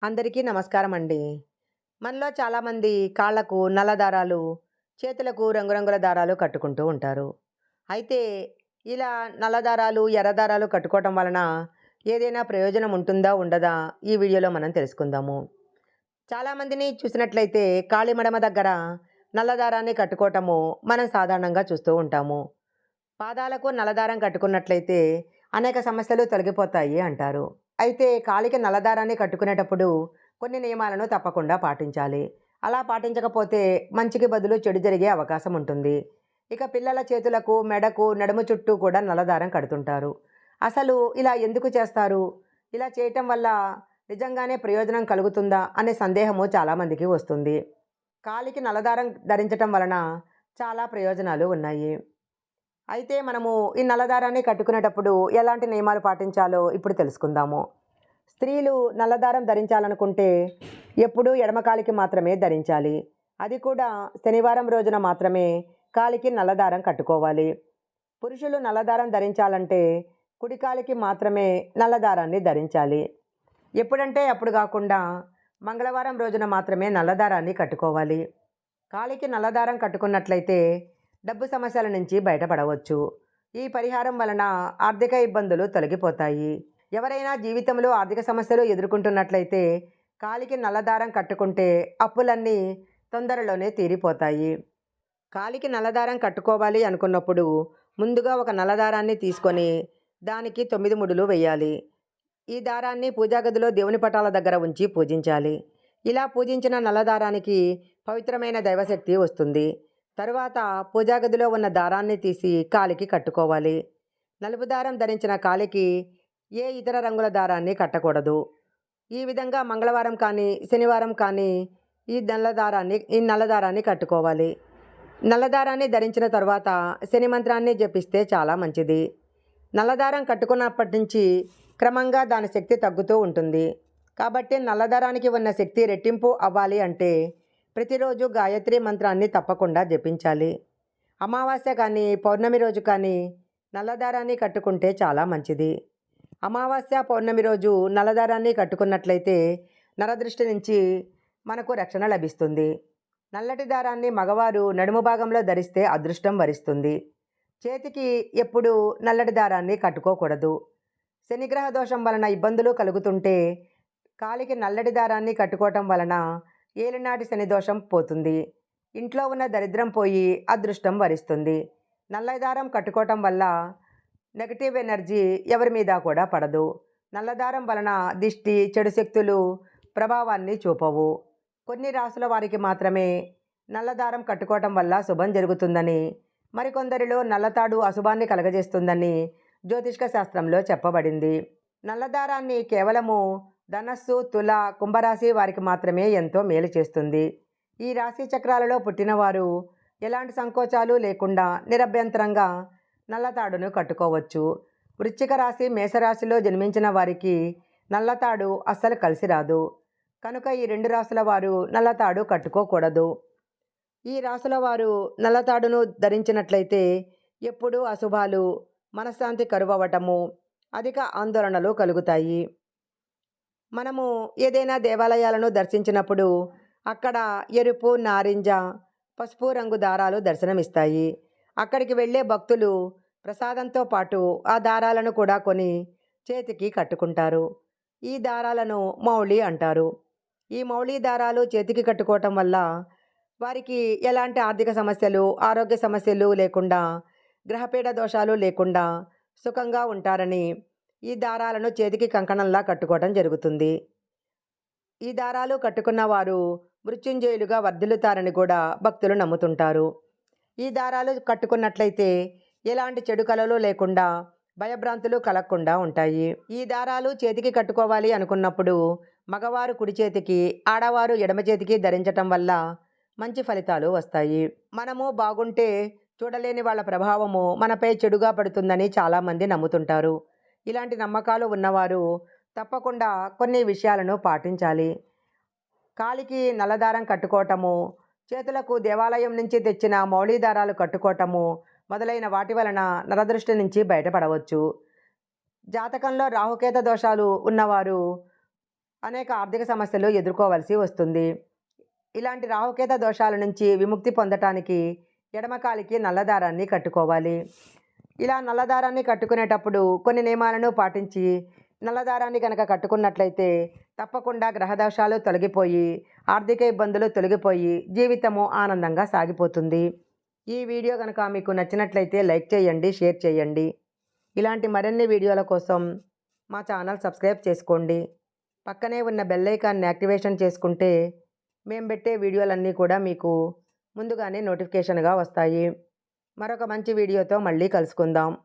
అందరికీ నమస్కారం అండి. మనలో చాలామంది కాళ్ళకు నల్ల దారాలు, చేతులకు రంగురంగుల దారాలు కట్టుకుంటూ ఉంటారు. అయితే ఇలా నల్ల దారాలు, ఎర్ర దారాలు కట్టుకోవటం వలన ఏదైనా ప్రయోజనం ఉంటుందా? ఉండదా? ఈ వీడియోలో మనం తెలుసుకుందాము. చాలామందిని చూసినట్లయితే కాలి మడమ దగ్గర నల్ల దారాన్ని కట్టుకోవటము మనం సాధారణంగా చూస్తూ ఉంటాము. పాదాలకు నల్లదారం కట్టుకున్నట్లయితే అనేక సమస్యలు తొలగిపోతాయి అంటారు. అయితే కాలికి నల్లదారాన్ని కట్టుకునేటప్పుడు కొన్ని నియమాలను తప్పకుండా పాటించాలి. అలా పాటించకపోతే మంచికి బదులు చెడు జరిగే అవకాశం ఉంటుంది. ఇక పిల్లల చేతులకు, మెడకు, నడుము చుట్టూ కూడా నల్లదారం కడుతుంటారు. అసలు ఇలా ఎందుకు చేస్తారు? ఇలా చేయటం వల్ల నిజంగానే ప్రయోజనం కలుగుతుందా అనే సందేహము చాలామందికి వస్తుంది. కాలికి నల్లదారం ధరించటం వలన చాలా ప్రయోజనాలు ఉన్నాయి. అయితే మనము ఈ నల్లదారాన్ని కట్టుకునేటప్పుడు ఎలాంటి నియమాలు పాటించాలో ఇప్పుడు తెలుసుకుందాము. స్త్రీలు నల్లదారం ధరించాలనుకుంటే ఎప్పుడూ ఎడమ కాలికి మాత్రమే ధరించాలి. అది కూడా శనివారం రోజున మాత్రమే కాలికి నల్లదారం కట్టుకోవాలి. పురుషులు నల్లదారం ధరించాలంటే కుడి కాలికి మాత్రమే నల్లదారాన్ని ధరించాలి. ఎప్పుడంటే అప్పుడు కాకుండా మంగళవారం రోజున మాత్రమే నల్లదారాన్ని కట్టుకోవాలి. కాలికి నల్లదారం కట్టుకున్నట్లయితే డబ్బు సమస్యల నుంచి బయటపడవచ్చు. ఈ పరిహారం వలన ఆర్థిక ఇబ్బందులు తొలగిపోతాయి. ఎవరైనా జీవితంలో ఆర్థిక సమస్యలు ఎదుర్కొంటున్నట్లయితే కాలికి నల్లదారం కట్టుకుంటే అప్పులన్నీ తొందరలోనే తీరిపోతాయి. కాలికి నల్లదారం కట్టుకోవాలి అనుకున్నప్పుడు ముందుగా ఒక నల్లదారాన్ని తీసుకొని దానికి 9 ముడులు వేయాలి. ఈ దారాన్ని పూజా గదిలో దేవుని పటాల దగ్గర ఉంచి పూజించాలి. ఇలా పూజించిన నల్లదారానికి పవిత్రమైన దైవశక్తి వస్తుంది. తరువాత పూజా గదిలో ఉన్న దారాన్ని తీసి కాలికి కట్టుకోవాలి. నలుపు దారం ధరించిన కాలికి ఏ ఇతర రంగుల దారాన్ని కట్టకూడదు. ఈ విధంగా మంగళవారం కానీ శనివారం కానీ ఈ నల్లదారాన్ని కట్టుకోవాలి. నల్లదారాన్ని ధరించిన తర్వాత శని మంత్రాన్ని జపిస్తే చాలా మంచిది. నల్లదారం కట్టుకున్నప్పటి నుంచి క్రమంగా దాని శక్తి తగ్గుతూ ఉంటుంది. కాబట్టి నల్లదారానికి ఉన్న శక్తి రెట్టింపు అవ్వాలి అంటే ప్రతిరోజు గాయత్రి మంత్రాన్ని తప్పకుండా జపించాలి. అమావాస్య కానీ పౌర్ణమి రోజు కానీ నల్లదారాన్ని కట్టుకుంటే చాలా మంచిది. అమావాస్య పౌర్ణమి రోజు నల్లదారాన్ని కట్టుకున్నట్లయితే నరదృష్టి నుంచి మనకు రక్షణ లభిస్తుంది. నల్లటి దారాన్ని మగవారు నడుము భాగంలో ధరిస్తే అదృష్టం వరిస్తుంది. చేతికి ఎప్పుడూ నల్లటి దారాన్ని కట్టుకోకూడదు. శనిగ్రహ దోషం వలన ఇబ్బందులు కలుగుతుంటే కాలికి నల్లటి దారాన్ని కట్టుకోవటం వలన ఏలినాటి శని దోషం పోతుంది. ఇంట్లో ఉన్న దరిద్రం పోయి అదృష్టం వరిస్తుంది. నల్లదారం కట్టుకోవటం వల్ల నెగటివ్ ఎనర్జీ ఎవరి మీద కూడా పడదు. నల్లదారం వలన దిష్టి, చెడు శక్తులు ప్రభావాన్ని చూపవు. కొన్ని రాసుల వారికి మాత్రమే నల్లదారం కట్టుకోవటం వల్ల శుభం జరుగుతుందని, మరికొందరిలో నల్లతాడు అశుభాన్ని కలగజేస్తుందని జ్యోతిష్క శాస్త్రంలో చెప్పబడింది. నల్లదారాన్ని కేవలము ధనస్సు, తుల, కుంభరాశి వారికి మాత్రమే ఎంతో మేలు చేస్తుంది. ఈ రాశి చక్రాలలో పుట్టినవారు ఎలాంటి సంకోచాలు లేకుండా నిరభ్యంతరంగా నల్లతాడును కట్టుకోవచ్చు. వృశ్చిక రాశి, మేషరాశిలో జన్మించిన వారికి నల్లతాడు అస్సలు కలిసి రాదు. కనుక ఈ 2 రాశుల వారు నల్లతాడు కట్టుకోకూడదు. ఈ రాశుల వారు నల్లతాడును ధరించినట్లయితే ఎప్పుడూ అశుభాలు, మనశ్శాంతి కరువవటము, అధిక ఆందోళనలు కలుగుతాయి. మనము ఏదైనా దేవాలయాలను దర్శించినప్పుడు అక్కడ ఎరుపు, నారింజ, పసుపు రంగు దారాలు దర్శనమిస్తాయి. అక్కడికి వెళ్ళే భక్తులు ప్రసాదంతో పాటు ఆ దారాలను కూడా కొని చేతికి కట్టుకుంటారు. ఈ దారాలను మౌళి అంటారు. ఈ మౌళి దారాలు చేతికి కట్టుకోవటం వల్ల వారికి ఎలాంటి ఆర్థిక సమస్యలు, ఆరోగ్య సమస్యలు లేకుండా, గ్రహపీడ దోషాలు లేకుండా సుఖంగా ఉంటారని ఈ దారాలను చేతికి కంకణంలా కట్టుకోవటం జరుగుతుంది. ఈ దారాలు కట్టుకున్న వారు మృత్యుంజయులుగా వర్ధిల్లుతారని కూడా భక్తులు నమ్ముతుంటారు. ఈ దారాలు కట్టుకున్నట్లయితే ఎలాంటి చెడు కలలు లేకుండా, భయభ్రాంతులు కలగకుండా ఉంటాయి. ఈ దారాలు చేతికి కట్టుకోవాలి అనుకున్నప్పుడు మగవారు కుడి చేతికి, ఆడవారు ఎడమ చేతికి ధరించటం వల్ల మంచి ఫలితాలు వస్తాయి. మనము బాగుంటే చూడలేని వాళ్ళ ప్రభావము మనపై చెడుగా పడుతుందని చాలామంది నమ్ముతుంటారు. ఇలాంటి నమ్మకాలు ఉన్నవారు తప్పకుండా కొన్ని విషయాలను పాటించాలి. కాలికి నల్లదారం కట్టుకోవటము, చేతులకు దేవాలయం నుంచి తెచ్చిన మౌళి దారాలు కట్టుకోవటము మొదలైన వాటి వలన నరదృష్టి నుంచి బయటపడవచ్చు. జాతకంలో రాహుకేత దోషాలు ఉన్నవారు అనేక ఆర్థిక సమస్యలు ఎదుర్కోవాల్సి వస్తుంది. ఇలాంటి రాహుకేత దోషాల నుంచి విముక్తి పొందటానికి ఎడమకాలికి నల్లదారాన్ని కట్టుకోవాలి. ఇలా నల్లదారాన్ని కట్టుకునేటప్పుడు కొన్ని నియమాలను పాటించి నల్లదారాన్ని కనుక కట్టుకున్నట్లయితే తప్పకుండా గ్రహదోషాలు తొలగిపోయి ఆర్థిక ఇబ్బందులు తొలగిపోయి జీవితము ఆనందంగా సాగిపోతుంది. ఈ వీడియో కనుక మీకు నచ్చినట్లయితే లైక్ చేయండి, షేర్ చేయండి. ఇలాంటి మరిన్ని వీడియోల కోసం మా ఛానల్ సబ్స్క్రైబ్ చేసుకోండి. పక్కనే ఉన్న బెల్ ఐకాన్ని యాక్టివేషన్ చేసుకుంటే మేము పెట్టే వీడియోలన్నీ కూడా మీకు ముందుగానే నోటిఫికేషన్గా వస్తాయి. మరొక మంచి వీడియోతో మళ్ళీ కలుసుకుందాం.